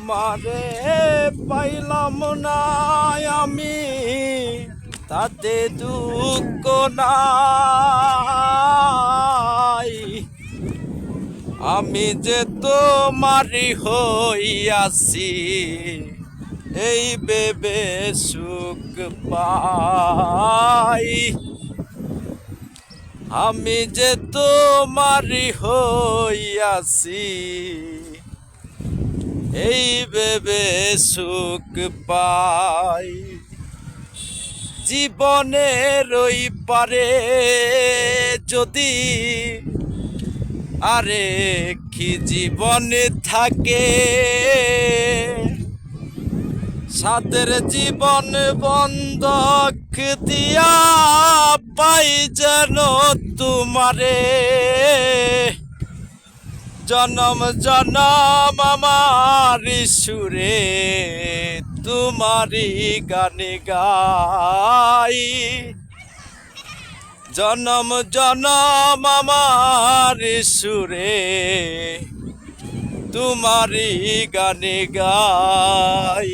তোমারে পাইলাম না আমি, তাতে দুঃখ নাই। আমি যে তোমারি হইয়াছি, এই ভেবে সুখ পাই। আমি যে তোমারি হইয়াছি, এই ভেবে সুখ পাই। জীবনের ওই পারে যদি আরে কি জীবন থাকে, সাদের জীবন বন্ধক দিয়া পাই যেন তোমারে। জনম জনম আমার সুরে তোমারি গানে গাই। জনম জনম আমার সুরে তোমারি গানে গাই।